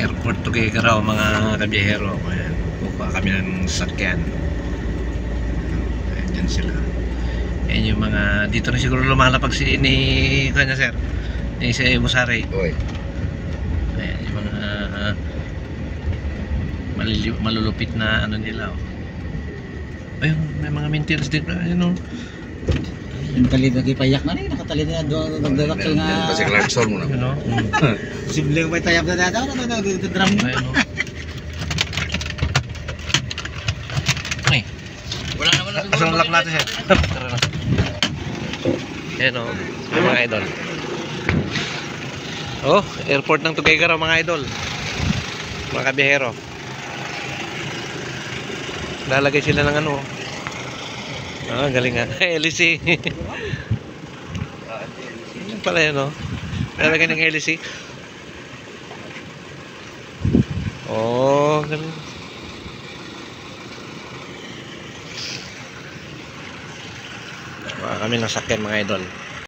Airport to Tuguegarao mga kabiyahero. Ayan, kukuha kami ng sakyan. Ayan, dyan sila. Ayan yung mga, dito na siguro lumalapag si ni kanya sir, ni si Musari. Oy. Ayan yung mga malulupit na ano nila. Ayun, may mga maintenance din. Ayun o. Yung talid na kipayak na rin, nakatalid na doon, nagdalakil Yan pa si nga. Clarkson mo na. Ayun o. Simple may tayap na dadaw, nagdadram mo. Ayun o. Ay. Wala naman na Gusto lock natin siya. Tara na. Ayan o. Yung mga idol. Oh, airport ng Tuguegarao mga idol. Mga kabiyahero. Lalagay sila ng ano. Ah, galing nga. LC. Yan pala yun, no? Lalagay ng LC. Oh, ganun. Kami ng sakyan mga idol.